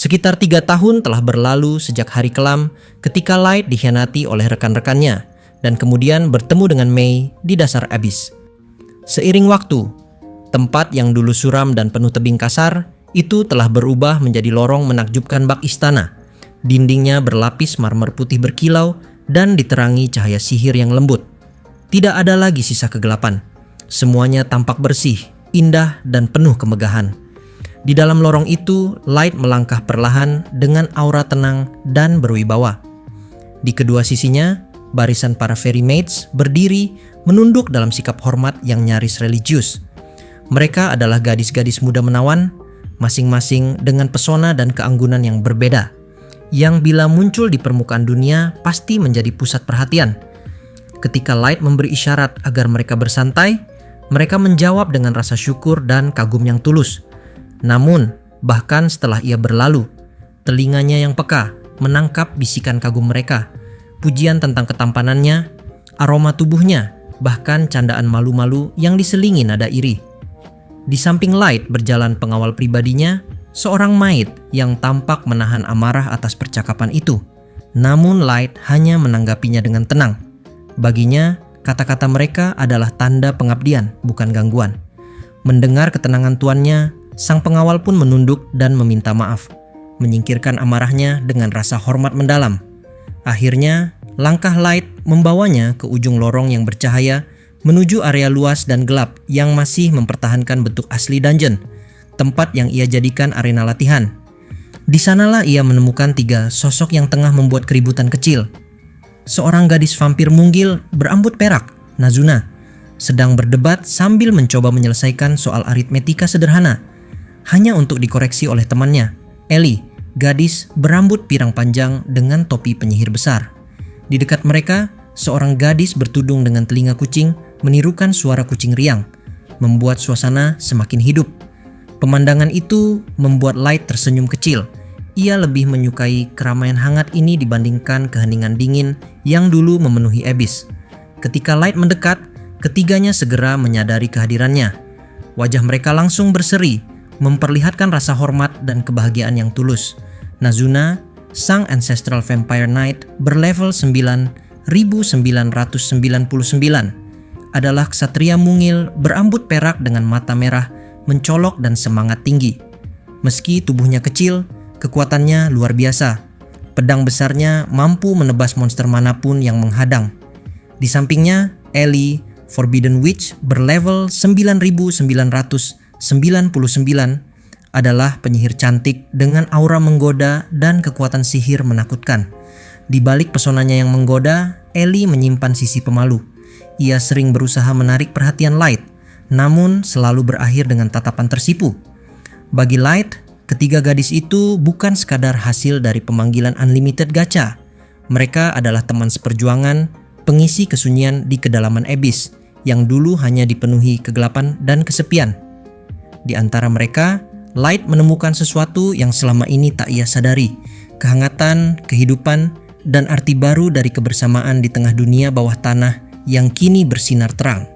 Sekitar 3 tahun telah berlalu sejak hari kelam ketika Light dikhianati oleh rekan-rekannya dan kemudian bertemu dengan Mei di dasar abis. Seiring waktu, tempat yang dulu suram dan penuh tebing kasar itu telah berubah menjadi lorong menakjubkan bak istana. Dindingnya berlapis marmer putih berkilau dan diterangi cahaya sihir yang lembut. Tidak ada lagi sisa kegelapan. Semuanya tampak bersih, indah, dan penuh kemegahan. Di dalam lorong itu, Light melangkah perlahan dengan aura tenang dan berwibawa. Di kedua sisinya, barisan para fairy maids berdiri menunduk dalam sikap hormat yang nyaris religius. Mereka adalah gadis-gadis muda menawan, masing-masing dengan pesona dan keanggunan yang berbeda, yang bila muncul di permukaan dunia pasti menjadi pusat perhatian. Ketika Light memberi isyarat agar mereka bersantai, mereka menjawab dengan rasa syukur dan kagum yang tulus. Namun, bahkan setelah ia berlalu, telinganya yang peka menangkap bisikan kagum mereka, pujian tentang ketampanannya, aroma tubuhnya, bahkan candaan malu-malu yang diselingi nada iri. Di samping Light berjalan pengawal pribadinya, seorang maid yang tampak menahan amarah atas percakapan itu. Namun Light hanya menanggapinya dengan tenang. Baginya, kata-kata mereka adalah tanda pengabdian, bukan gangguan. Mendengar ketenangan tuannya, sang pengawal pun menunduk dan meminta maaf, menyingkirkan amarahnya dengan rasa hormat mendalam. Akhirnya, langkah Light membawanya ke ujung lorong yang bercahaya menuju area luas dan gelap yang masih mempertahankan bentuk asli dungeon, tempat yang ia jadikan arena latihan. Di sanalah ia menemukan 3 sosok yang tengah membuat keributan kecil. Seorang gadis vampir munggil berambut perak, Nazuna, sedang berdebat sambil mencoba menyelesaikan soal aritmetika sederhana, hanya untuk dikoreksi oleh temannya, Ellie, gadis berambut pirang panjang dengan topi penyihir besar. Di dekat mereka, seorang gadis bertudung dengan telinga kucing menirukan suara kucing riang, membuat suasana semakin hidup. Pemandangan itu membuat Light tersenyum kecil. Ia lebih menyukai keramaian hangat ini dibandingkan keheningan dingin yang dulu memenuhi Abyss. Ketika Light mendekat, ketiganya segera menyadari kehadirannya. Wajah mereka langsung berseri, memperlihatkan rasa hormat dan kebahagiaan yang tulus. Nazuna, sang ancestral vampire knight berlevel 9999, adalah ksatria mungil berambut perak dengan mata merah, mencolok dan semangat tinggi. Meski tubuhnya kecil, kekuatannya luar biasa. Pedang besarnya mampu menebas monster manapun yang menghadang. Di sampingnya, Ellie, Forbidden Witch berlevel 9999, adalah penyihir cantik dengan aura menggoda dan kekuatan sihir menakutkan. Di balik pesonanya yang menggoda, Ellie menyimpan sisi pemalu. Ia sering berusaha menarik perhatian Light, namun selalu berakhir dengan tatapan tersipu. Bagi Light, ketiga gadis itu bukan sekadar hasil dari pemanggilan unlimited gacha. Mereka adalah teman seperjuangan, pengisi kesunyian di kedalaman Abyss yang dulu hanya dipenuhi kegelapan dan kesepian. Di antara mereka, Light menemukan sesuatu yang selama ini tak ia sadari, kehangatan, kehidupan, dan arti baru dari kebersamaan di tengah dunia bawah tanah yang kini bersinar terang.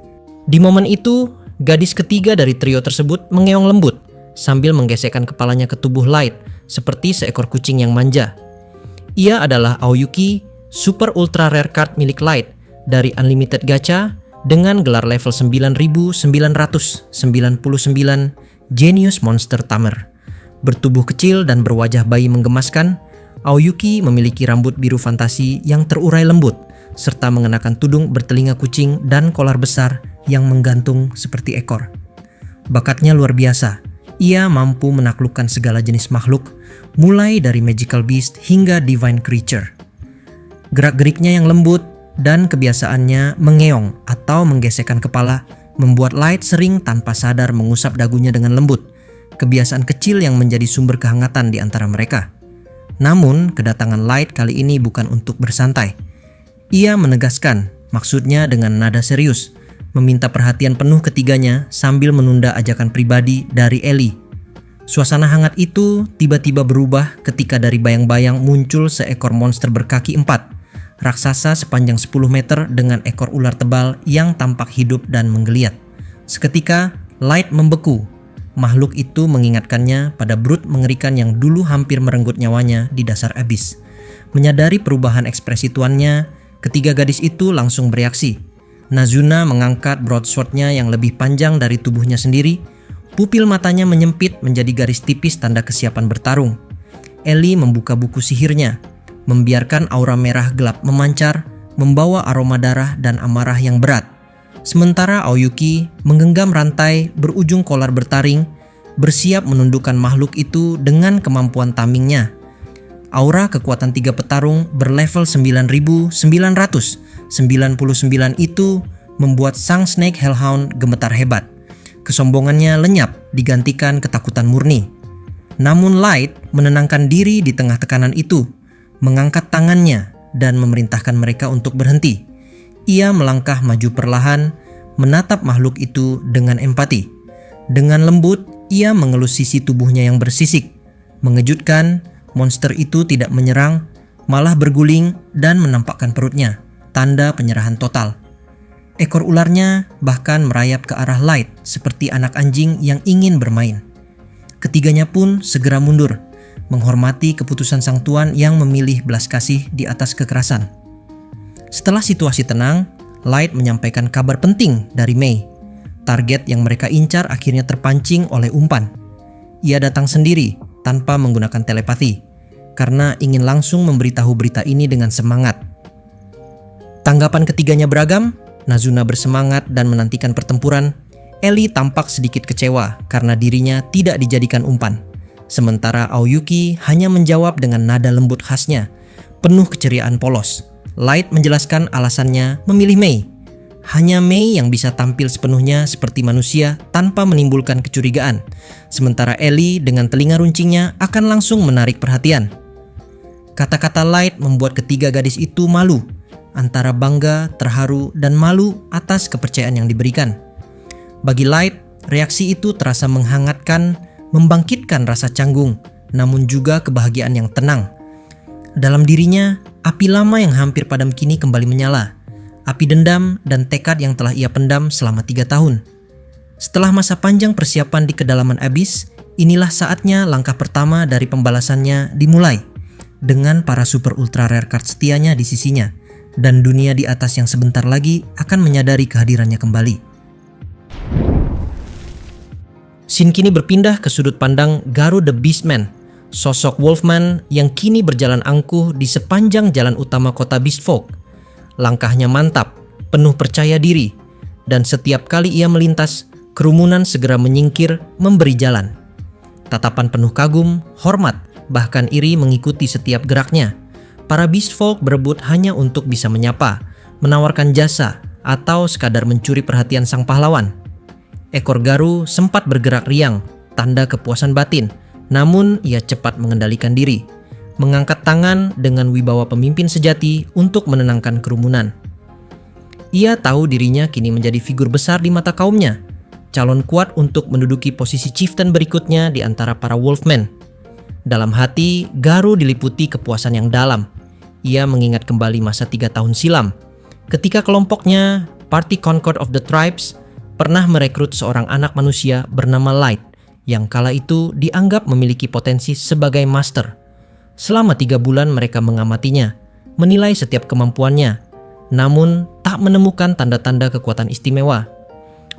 Di momen itu, gadis ketiga dari trio tersebut mengeong lembut sambil menggesekkan kepalanya ke tubuh Light seperti seekor kucing yang manja. Ia adalah Aoyuki, super ultra rare card milik Light dari Unlimited Gacha dengan gelar level 9999 Genius Monster Tamer. Bertubuh kecil dan berwajah bayi menggemaskan, Aoyuki memiliki rambut biru fantasi yang terurai lembut serta mengenakan tudung bertelinga kucing dan kolar besar yang menggantung seperti ekor. Bakatnya luar biasa. Ia mampu menaklukkan segala jenis makhluk, mulai dari magical beast hingga divine creature. Gerak-geriknya yang lembut dan kebiasaannya mengeong atau menggesekkan kepala membuat Light sering tanpa sadar mengusap dagunya dengan lembut, kebiasaan kecil yang menjadi sumber kehangatan di antara mereka. Namun, kedatangan Light kali ini bukan untuk bersantai. Ia menegaskan, maksudnya dengan nada serius, meminta perhatian penuh ketiganya sambil menunda ajakan pribadi dari Ellie. Suasana hangat itu tiba-tiba berubah ketika dari bayang-bayang muncul seekor monster berkaki 4, raksasa sepanjang 10 meter dengan ekor ular tebal yang tampak hidup dan menggeliat. Seketika, Light membeku. makhluk itu mengingatkannya pada brute mengerikan yang dulu hampir merenggut nyawanya di dasar abyss. Menyadari perubahan ekspresi tuannya, ketiga gadis itu langsung bereaksi. Nazuna mengangkat broadsword-nya yang lebih panjang dari tubuhnya sendiri. Pupil matanya menyempit menjadi garis tipis tanda kesiapan bertarung. Ellie membuka buku sihirnya, membiarkan aura merah gelap memancar, membawa aroma darah dan amarah yang berat. Sementara Aoyuki menggenggam rantai berujung kolar bertaring, bersiap menundukkan makhluk itu dengan kemampuan tamingnya. Aura kekuatan tiga petarung berlevel 9.999 itu membuat sang Snake Hellhound gemetar hebat. Kesombongannya lenyap digantikan ketakutan murni. Namun Light menenangkan diri di tengah tekanan itu, mengangkat tangannya dan memerintahkan mereka untuk berhenti. Ia melangkah maju perlahan, menatap makhluk itu dengan empati. Dengan lembut, ia mengelus sisi tubuhnya yang bersisik. Mengejutkan, monster itu tidak menyerang, malah berguling dan menampakkan perutnya, tanda penyerahan total. Ekor ularnya bahkan merayap ke arah Light seperti anak anjing yang ingin bermain. Ketiganya pun segera mundur, menghormati keputusan sang tuan yang memilih belas kasih di atas kekerasan. Setelah situasi tenang, Light menyampaikan kabar penting dari Mei. Target yang mereka incar akhirnya terpancing oleh umpan. Ia datang sendiri tanpa menggunakan telepati, karena ingin langsung memberitahu berita ini dengan semangat. Tanggapan ketiganya beragam. Nazuna bersemangat dan menantikan pertempuran. Ellie tampak sedikit kecewa karena dirinya tidak dijadikan umpan. Sementara Aoyuki hanya menjawab dengan nada lembut khasnya, penuh keceriaan polos. Light menjelaskan alasannya memilih Mei. Hanya Mei yang bisa tampil sepenuhnya seperti manusia tanpa menimbulkan kecurigaan. Sementara Ellie dengan telinga runcingnya akan langsung menarik perhatian. Kata-kata Light membuat ketiga gadis itu malu, antara bangga, terharu, dan malu atas kepercayaan yang diberikan. Bagi Light, reaksi itu terasa menghangatkan, membangkitkan rasa canggung, namun juga kebahagiaan yang tenang. Dalam dirinya, api lama yang hampir padam kini kembali menyala. Api dendam dan tekad yang telah ia pendam selama 3 tahun. Setelah masa panjang persiapan di kedalaman abyss, inilah saatnya langkah pertama dari pembalasannya dimulai. Dengan para super ultra rare card setianya di sisinya, dan dunia di atas yang sebentar lagi akan menyadari kehadirannya kembali. Scene kini berpindah ke sudut pandang Garu the Beastman, sosok Wolfman yang kini berjalan angkuh di sepanjang jalan utama kota Beastfolk. Langkahnya mantap, penuh percaya diri, dan setiap kali ia melintas, kerumunan segera menyingkir memberi jalan. Tatapan penuh kagum, hormat, bahkan iri mengikuti setiap geraknya. Para Beastfolk berebut hanya untuk bisa menyapa, menawarkan jasa, atau sekadar mencuri perhatian sang pahlawan. Ekor Garu sempat bergerak riang, tanda kepuasan batin, namun ia cepat mengendalikan diri, mengangkat tangan dengan wibawa pemimpin sejati untuk menenangkan kerumunan. Ia tahu dirinya kini menjadi figur besar di mata kaumnya, calon kuat untuk menduduki posisi chieftain berikutnya di antara para Wolfmen. Dalam hati, Garu diliputi kepuasan yang dalam. Ia mengingat kembali masa 3 tahun silam, ketika kelompoknya, Party Concord of the Tribes, pernah merekrut seorang anak manusia bernama Light, yang kala itu dianggap memiliki potensi sebagai master. Selama 3 bulan mereka mengamatinya, menilai setiap kemampuannya, namun tak menemukan tanda-tanda kekuatan istimewa.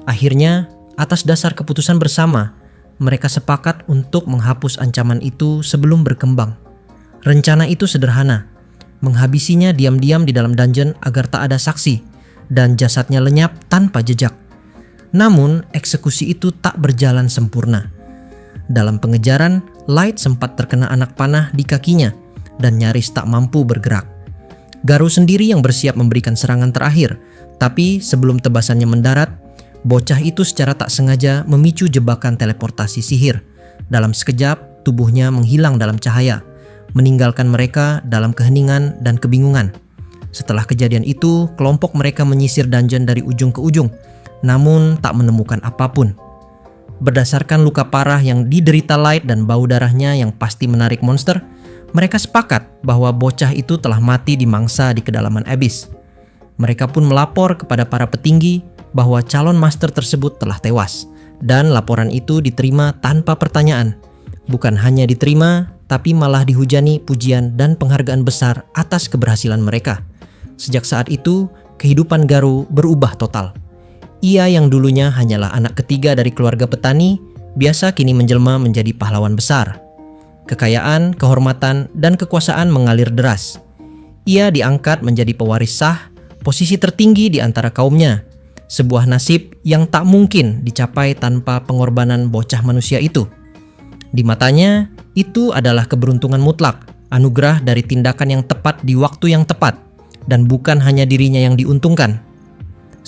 Akhirnya, atas dasar keputusan bersama, mereka sepakat untuk menghapus ancaman itu sebelum berkembang. Rencana itu sederhana, menghabisinya diam-diam di dalam dungeon agar tak ada saksi, dan jasadnya lenyap tanpa jejak. Namun, eksekusi itu tak berjalan sempurna. Dalam pengejaran, Light sempat terkena anak panah di kakinya, dan nyaris tak mampu bergerak. Garu sendiri yang bersiap memberikan serangan terakhir, tapi sebelum tebasannya mendarat, bocah itu secara tak sengaja memicu jebakan teleportasi sihir. Dalam sekejap, tubuhnya menghilang dalam cahaya, meninggalkan mereka dalam keheningan dan kebingungan. Setelah kejadian itu, kelompok mereka menyisir dungeon dari ujung ke ujung, namun tak menemukan apapun. Berdasarkan luka parah yang diderita Light dan bau darahnya yang pasti menarik monster, mereka sepakat bahwa bocah itu telah mati di mangsa di kedalaman abyss. Mereka pun melapor kepada para petinggi bahwa calon master tersebut telah tewas, dan laporan itu diterima tanpa pertanyaan. Bukan hanya diterima, tapi malah dihujani pujian dan penghargaan besar atas keberhasilan mereka. Sejak saat itu, kehidupan Garo berubah total. Ia yang dulunya hanyalah anak ketiga dari keluarga petani, biasa kini menjelma menjadi pahlawan besar. Kekayaan, kehormatan, dan kekuasaan mengalir deras. Ia diangkat menjadi pewaris sah, posisi tertinggi di antara kaumnya. Sebuah nasib yang tak mungkin dicapai tanpa pengorbanan bocah manusia itu. Di matanya, itu adalah keberuntungan mutlak, anugerah dari tindakan yang tepat di waktu yang tepat, dan bukan hanya dirinya yang diuntungkan.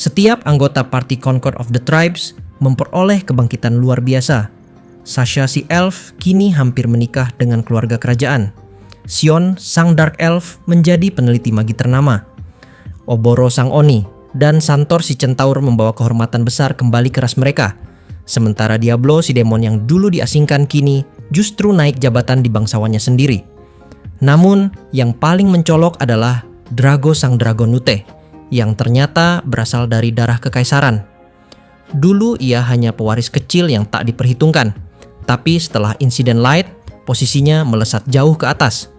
Setiap anggota Parti Concord of the Tribes memperoleh kebangkitan luar biasa. Sasha si Elf kini hampir menikah dengan keluarga kerajaan. Sion, sang Dark Elf, menjadi peneliti magi ternama. Oboro sang Oni dan Santor si Centaur membawa kehormatan besar kembali ke ras mereka. Sementara Diablo si demon yang dulu diasingkan kini justru naik jabatan di bangsawannya sendiri. Namun yang paling mencolok adalah Drago sang Dragonute yang ternyata berasal dari darah kekaisaran. Dulu ia hanya pewaris kecil yang tak diperhitungkan, tapi setelah insiden Light, posisinya melesat jauh ke atas.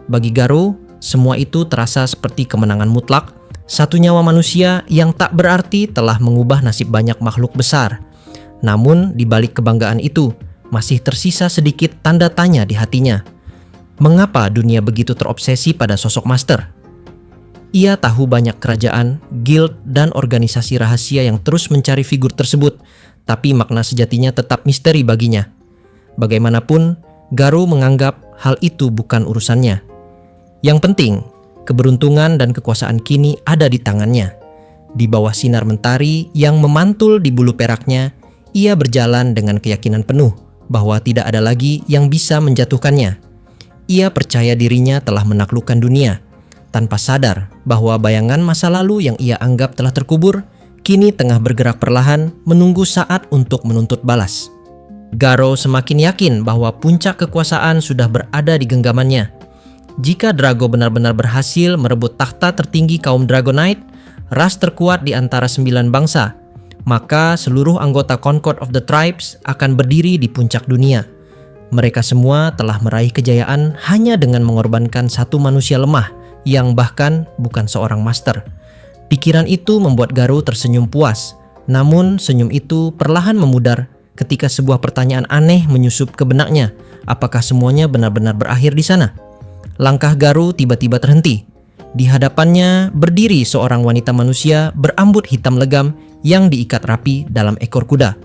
Bagi Garo, semua itu terasa seperti kemenangan mutlak. Satu nyawa manusia yang tak berarti telah mengubah nasib banyak makhluk besar. Namun di balik kebanggaan itu, masih tersisa sedikit tanda tanya di hatinya. Mengapa dunia begitu terobsesi pada sosok Master? Ia tahu banyak kerajaan, guild, dan organisasi rahasia yang terus mencari figur tersebut, tapi makna sejatinya tetap misteri baginya. Bagaimanapun, Garo menganggap hal itu bukan urusannya. Yang penting, keberuntungan dan kekuasaan kini ada di tangannya. Di bawah sinar mentari yang memantul di bulu peraknya, ia berjalan dengan keyakinan penuh bahwa tidak ada lagi yang bisa menjatuhkannya. Ia percaya dirinya telah menaklukkan dunia, tanpa sadar bahwa bayangan masa lalu yang ia anggap telah terkubur, kini tengah bergerak perlahan menunggu saat untuk menuntut balas. Garo semakin yakin bahwa puncak kekuasaan sudah berada di genggamannya. Jika Drago benar-benar berhasil merebut takhta tertinggi kaum Dragonite, ras terkuat di antara 9 bangsa, maka seluruh anggota Concord of the Tribes akan berdiri di puncak dunia. Mereka semua telah meraih kejayaan hanya dengan mengorbankan satu manusia lemah yang bahkan bukan seorang master. Pikiran itu membuat Garo tersenyum puas, namun senyum itu perlahan memudar ketika sebuah pertanyaan aneh menyusup ke benaknya. Apakah semuanya benar-benar berakhir di sana? Langkah Garo tiba-tiba terhenti. Di hadapannya berdiri seorang wanita manusia berambut hitam legam yang diikat rapi dalam ekor kuda.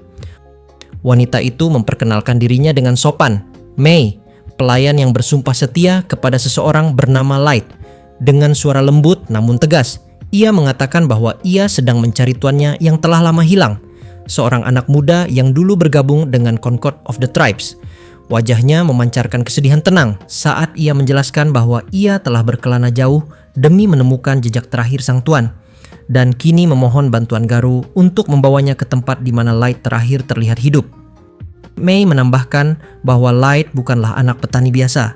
Wanita itu memperkenalkan dirinya dengan sopan. May, pelayan yang bersumpah setia kepada seseorang bernama Light. Dengan suara lembut namun tegas, ia mengatakan bahwa ia sedang mencari tuannya yang telah lama hilang, seorang anak muda yang dulu bergabung dengan Concord of the Tribes. Wajahnya memancarkan kesedihan tenang saat ia menjelaskan bahwa ia telah berkelana jauh demi menemukan jejak terakhir sang tuan, dan kini memohon bantuan Garo untuk membawanya ke tempat di mana Light terakhir terlihat hidup. May menambahkan bahwa Light bukanlah anak petani biasa,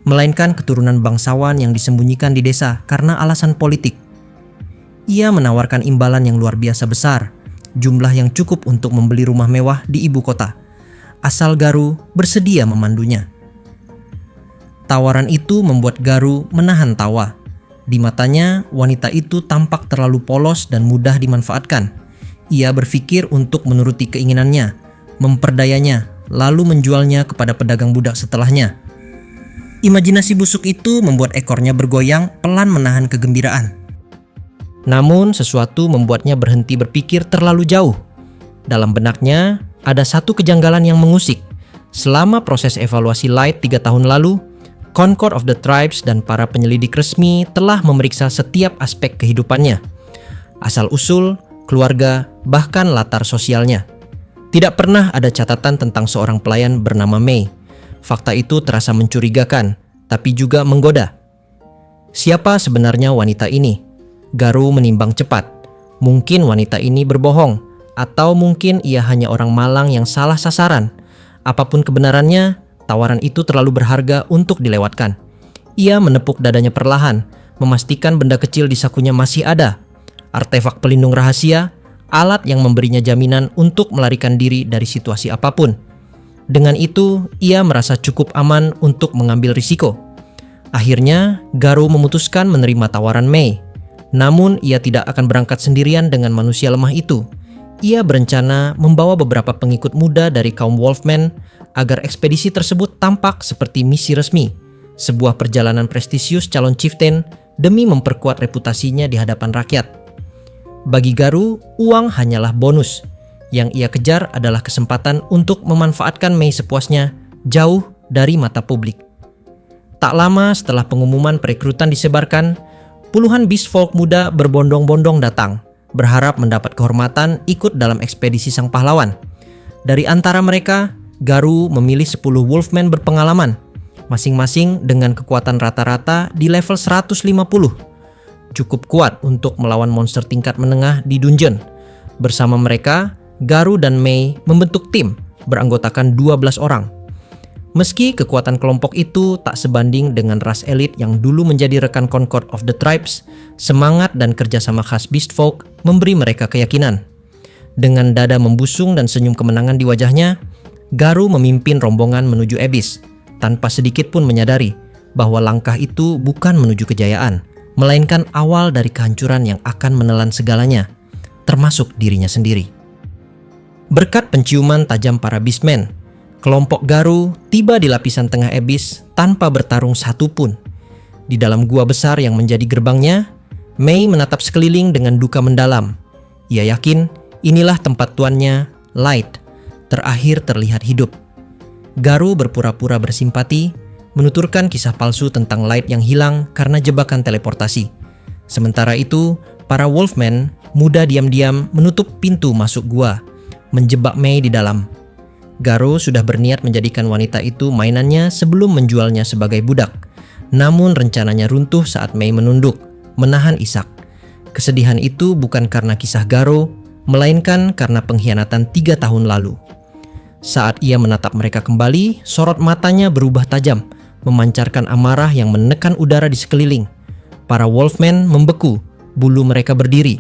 melainkan keturunan bangsawan yang disembunyikan di desa karena alasan politik. Ia menawarkan imbalan yang luar biasa besar, jumlah yang cukup untuk membeli rumah mewah di ibu kota, asal Garo bersedia memandunya. Tawaran itu membuat Garo menahan tawa. Di matanya, wanita itu tampak terlalu polos dan mudah dimanfaatkan. Ia berpikir untuk menuruti keinginannya, memperdayanya, lalu menjualnya kepada pedagang budak setelahnya. Imajinasi busuk itu membuat ekornya bergoyang, pelan menahan kegembiraan. Namun sesuatu membuatnya berhenti berpikir terlalu jauh. Dalam benaknya, ada satu kejanggalan yang mengusik. Selama proses evaluasi Light 3 tahun lalu, Concord of the Tribes dan para penyelidik resmi telah memeriksa setiap aspek kehidupannya. Asal-usul, keluarga, bahkan latar sosialnya. Tidak pernah ada catatan tentang seorang pelayan bernama May. Fakta itu terasa mencurigakan, tapi juga menggoda. Siapa sebenarnya wanita ini? Garo menimbang cepat. Mungkin wanita ini berbohong, atau mungkin ia hanya orang malang yang salah sasaran. Apapun kebenarannya, tawaran itu terlalu berharga untuk dilewatkan. Ia menepuk dadanya perlahan, memastikan benda kecil di sakunya masih ada. Artefak pelindung rahasia, alat yang memberinya jaminan untuk melarikan diri dari situasi apapun. Dengan itu, ia merasa cukup aman untuk mengambil risiko. Akhirnya, Garou memutuskan menerima tawaran Mei. Namun, ia tidak akan berangkat sendirian dengan manusia lemah itu. Ia berencana membawa beberapa pengikut muda dari kaum Wolfman agar ekspedisi tersebut tampak seperti misi resmi, sebuah perjalanan prestisius calon chieftain demi memperkuat reputasinya di hadapan rakyat. Bagi Garou, uang hanyalah bonus. Yang ia kejar adalah kesempatan untuk memanfaatkan Mei sepuasnya, jauh dari mata publik. Tak lama setelah pengumuman perekrutan disebarkan, puluhan beast folk muda berbondong-bondong datang, berharap mendapat kehormatan ikut dalam ekspedisi sang pahlawan. Dari antara mereka, Garou memilih 10 Wolfman berpengalaman, masing-masing dengan kekuatan rata-rata di level 150. Cukup kuat untuk melawan monster tingkat menengah di dungeon. Bersama mereka, Garou dan Mei membentuk tim beranggotakan 12 orang. Meski kekuatan kelompok itu tak sebanding dengan ras elit yang dulu menjadi rekan Concord of the Tribes, semangat dan kerjasama khas Beast Folk memberi mereka keyakinan. Dengan dada membusung dan senyum kemenangan di wajahnya, Garou memimpin rombongan menuju Abyss, tanpa sedikit pun menyadari bahwa langkah itu bukan menuju kejayaan, melainkan awal dari kehancuran yang akan menelan segalanya, termasuk dirinya sendiri. Berkat penciuman tajam para Beastmen, kelompok Garou tiba di lapisan tengah Abyss tanpa bertarung satupun. Di dalam gua besar yang menjadi gerbangnya, Mei menatap sekeliling dengan duka mendalam. Ia yakin inilah tempat tuannya, Light, terakhir terlihat hidup. Garou berpura-pura bersimpati, menuturkan kisah palsu tentang Light yang hilang karena jebakan teleportasi. Sementara itu, para Wolfman muda diam-diam menutup pintu masuk gua, menjebak Mei di dalam. Garou sudah berniat menjadikan wanita itu mainannya sebelum menjualnya sebagai budak. Namun rencananya runtuh saat Mei menunduk, menahan isak. Kesedihan itu bukan karena kisah Garou, melainkan karena pengkhianatan 3 tahun lalu. Saat ia menatap mereka kembali, sorot matanya berubah tajam, memancarkan amarah yang menekan udara di sekeliling. Para Wolfman membeku, bulu mereka berdiri.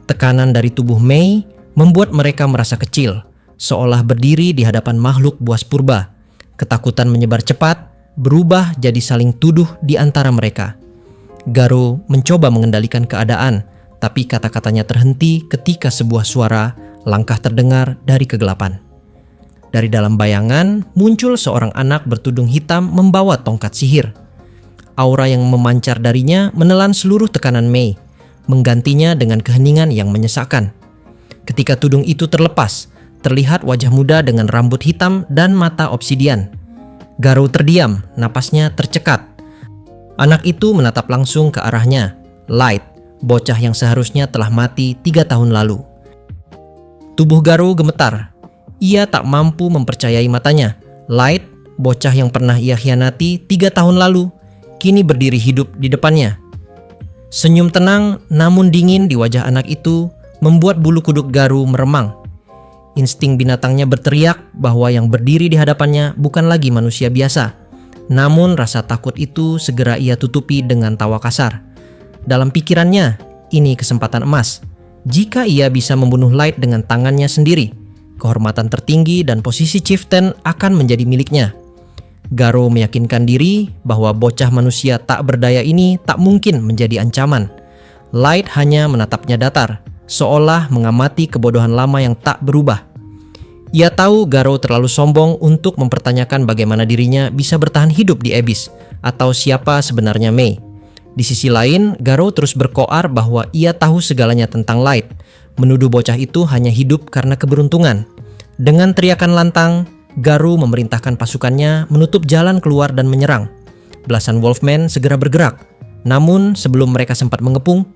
Tekanan dari tubuh Mei membuat mereka merasa kecil, seolah berdiri di hadapan makhluk buas purba. Ketakutan menyebar cepat, berubah jadi saling tuduh di antara mereka. Garou mencoba mengendalikan keadaan, tapi kata-katanya terhenti ketika sebuah suara langkah terdengar dari kegelapan. Dari dalam bayangan, muncul seorang anak bertudung hitam membawa tongkat sihir. Aura yang memancar darinya menelan seluruh tekanan Mei, menggantinya dengan keheningan yang menyesakkan. Ketika tudung itu terlepas, terlihat wajah muda dengan rambut hitam dan mata obsidian. Garou terdiam, napasnya tercekat. Anak itu menatap langsung ke arahnya, Light, bocah yang seharusnya telah mati 3 tahun lalu. Tubuh Garou gemetar. Ia tak mampu mempercayai matanya. Light, bocah yang pernah ia khianati 3 tahun lalu, kini berdiri hidup di depannya. Senyum tenang namun dingin di wajah anak itu membuat bulu kuduk Garou meremang. Insting binatangnya berteriak bahwa yang berdiri di hadapannya bukan lagi manusia biasa. Namun rasa takut itu segera ia tutupi dengan tawa kasar. Dalam pikirannya, ini kesempatan emas. Jika ia bisa membunuh Light dengan tangannya sendiri, kehormatan tertinggi dan posisi chieftain akan menjadi miliknya. Garou meyakinkan diri bahwa bocah manusia tak berdaya ini tak mungkin menjadi ancaman. Light hanya menatapnya datar, seolah mengamati kebodohan lama yang tak berubah. Ia tahu Garou terlalu sombong untuk mempertanyakan bagaimana dirinya bisa bertahan hidup di Abyss, atau siapa sebenarnya Mei. Di sisi lain, Garou terus berkoar bahwa ia tahu segalanya tentang Light, menuduh bocah itu hanya hidup karena keberuntungan. Dengan teriakan lantang, Garou memerintahkan pasukannya menutup jalan keluar dan menyerang. Belasan Wolfman segera bergerak, namun sebelum mereka sempat mengepung,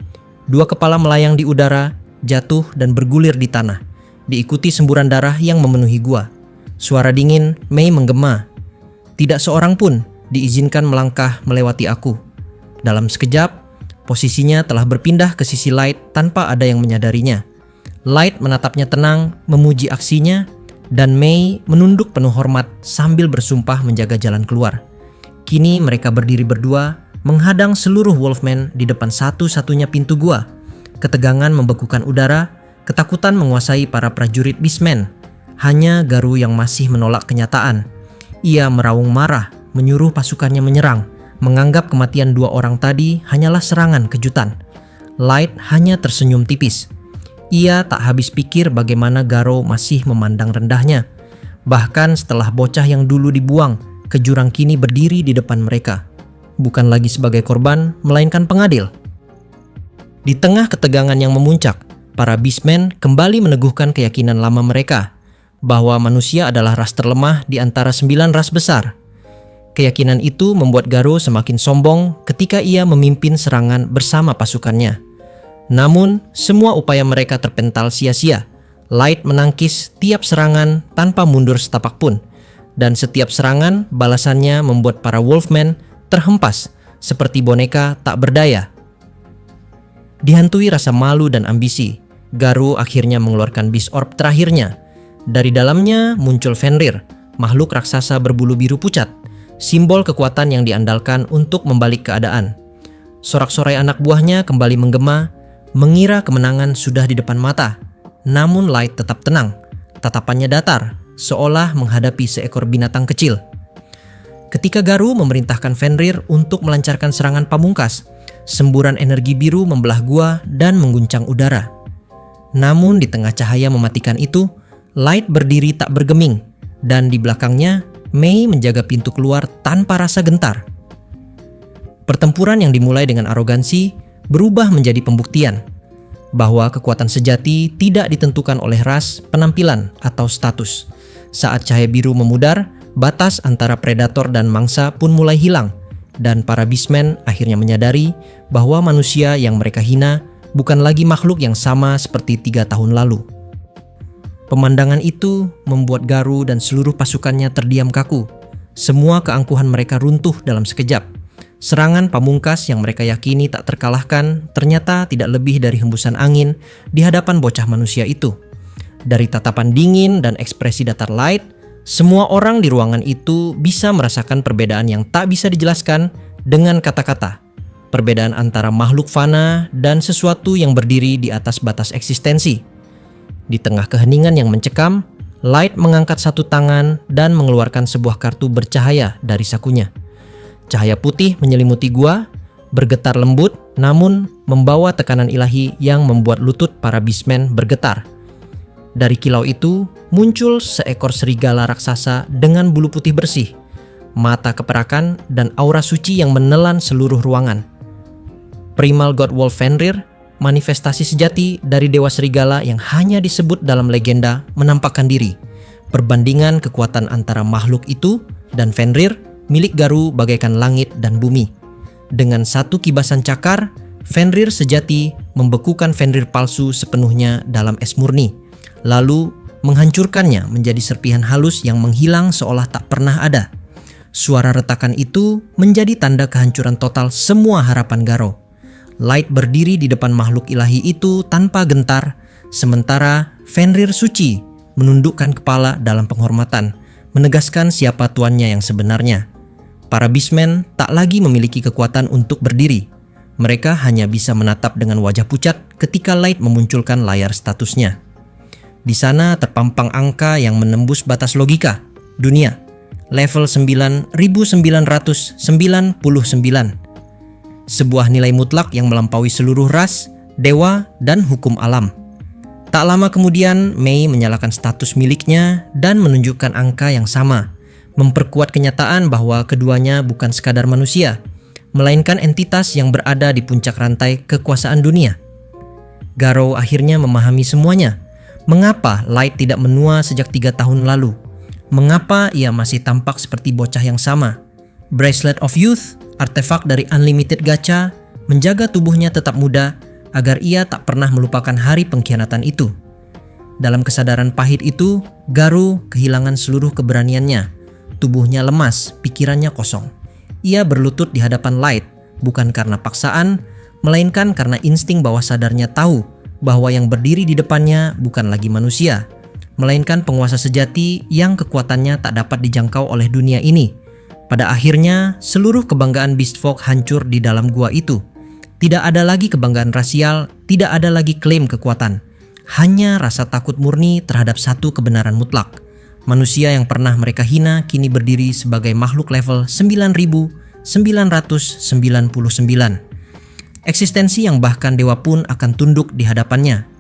2 kepala melayang di udara, jatuh dan bergulir di tanah, diikuti semburan darah yang memenuhi gua. Suara dingin Mei menggema. Tidak seorang pun diizinkan melangkah melewati aku. Dalam sekejap, posisinya telah berpindah ke sisi Light tanpa ada yang menyadarinya. Light menatapnya tenang, memuji aksinya, dan Mei menunduk penuh hormat sambil bersumpah menjaga jalan keluar. Kini mereka berdiri berdua, menghadang seluruh Wolfman di depan satu-satunya pintu gua. Ketegangan membekukan udara, Ketakutan menguasai para prajurit Beastman. Hanya Garou yang masih menolak kenyataan. Ia meraung marah, menyuruh pasukannya menyerang, menganggap kematian 2 orang tadi hanyalah serangan kejutan. Light hanya tersenyum tipis. Ia tak habis pikir bagaimana Garou masih memandang rendahnya. Bahkan setelah bocah yang dulu dibuang ke jurang kini berdiri di depan mereka. Bukan lagi sebagai korban, melainkan pengadil. Di tengah ketegangan yang memuncak, para Beastmen kembali meneguhkan keyakinan lama mereka bahwa manusia adalah ras terlemah di antara 9 ras besar. Keyakinan itu membuat Garou semakin sombong ketika ia memimpin serangan bersama pasukannya. Namun, semua upaya mereka terpental sia-sia. Light menangkis tiap serangan tanpa mundur setapak pun. Dan setiap serangan, balasannya membuat para Wolfmen terhempas seperti boneka tak berdaya. Dihantui rasa malu dan ambisi, Garou akhirnya mengeluarkan Beast Orb terakhirnya. Dari dalamnya muncul Fenrir, makhluk raksasa berbulu biru pucat, simbol kekuatan yang diandalkan untuk membalik keadaan. Sorak-sorai anak buahnya kembali menggema, mengira kemenangan sudah di depan mata. Namun Light tetap tenang, tatapannya datar, seolah menghadapi seekor binatang kecil. Ketika Garou memerintahkan Fenrir untuk melancarkan serangan pamungkas, semburan energi biru membelah gua dan mengguncang udara. Namun di tengah cahaya mematikan itu, Light berdiri tak bergeming, dan di belakangnya Mei menjaga pintu keluar tanpa rasa gentar. Pertempuran yang dimulai dengan arogansi berubah menjadi pembuktian bahwa kekuatan sejati tidak ditentukan oleh ras, penampilan, atau status. Saat cahaya biru memudar, batas antara predator dan mangsa pun mulai hilang, dan para Beastmen akhirnya menyadari bahwa manusia yang mereka hina bukan lagi makhluk yang sama seperti 3 tahun lalu. Pemandangan itu membuat Garou dan seluruh pasukannya terdiam kaku. Semua keangkuhan mereka runtuh dalam sekejap. Serangan pamungkas yang mereka yakini tak terkalahkan ternyata tidak lebih dari hembusan angin di hadapan bocah manusia itu. Dari tatapan dingin dan ekspresi datar Light, semua orang di ruangan itu bisa merasakan perbedaan yang tak bisa dijelaskan dengan kata-kata. Perbedaan antara makhluk fana dan sesuatu yang berdiri di atas batas eksistensi. Di tengah keheningan yang mencekam, Light mengangkat satu tangan dan mengeluarkan sebuah kartu bercahaya dari sakunya. Cahaya putih menyelimuti gua, bergetar lembut, namun membawa tekanan ilahi yang membuat lutut para Beastmen bergetar. Dari kilau itu, muncul seekor serigala raksasa dengan bulu putih bersih, mata keperakan, dan aura suci yang menelan seluruh ruangan. Primal God Wolf Fenrir, manifestasi sejati dari Dewa Serigala yang hanya disebut dalam legenda, menampakkan diri. Perbandingan kekuatan antara makhluk itu dan Fenrir, milik Garou bagaikan langit dan bumi. Dengan satu kibasan cakar, Fenrir sejati membekukan Fenrir palsu sepenuhnya dalam es murni, lalu menghancurkannya menjadi serpihan halus yang menghilang seolah tak pernah ada. Suara retakan itu menjadi tanda kehancuran total semua harapan Garou. Light berdiri di depan makhluk ilahi itu tanpa gentar, sementara Fenrir suci menundukkan kepala dalam penghormatan, menegaskan siapa tuannya yang sebenarnya. Para Beastmen tak lagi memiliki kekuatan untuk berdiri. Mereka hanya bisa menatap dengan wajah pucat ketika Light memunculkan layar statusnya. Di sana terpampang angka yang menembus batas logika. Dunia, level 9999. Sebuah nilai mutlak yang melampaui seluruh ras, dewa, dan hukum alam. Tak lama kemudian, Mei menyalakan status miliknya dan menunjukkan angka yang sama, memperkuat kenyataan bahwa keduanya bukan sekadar manusia, melainkan entitas yang berada di puncak rantai kekuasaan dunia. Garou akhirnya memahami semuanya. Mengapa Light tidak menua sejak 3 tahun lalu? Mengapa ia masih tampak seperti bocah yang sama? Bracelet of Youth, artefak dari Unlimited Gacha, menjaga tubuhnya tetap muda agar ia tak pernah melupakan hari pengkhianatan itu. Dalam kesadaran pahit itu, Garou kehilangan seluruh keberaniannya. Tubuhnya lemas, pikirannya kosong. Ia berlutut di hadapan Light, bukan karena paksaan, melainkan karena insting bawah sadarnya tahu bahwa yang berdiri di depannya bukan lagi manusia, melainkan penguasa sejati yang kekuatannya tak dapat dijangkau oleh dunia ini. Pada akhirnya, seluruh kebanggaan Beastfolk hancur di dalam gua itu. Tidak ada lagi kebanggaan rasial, tidak ada lagi klaim kekuatan. Hanya rasa takut murni terhadap satu kebenaran mutlak. Manusia yang pernah mereka hina kini berdiri sebagai makhluk level 9999. Eksistensi yang bahkan dewa pun akan tunduk di hadapannya.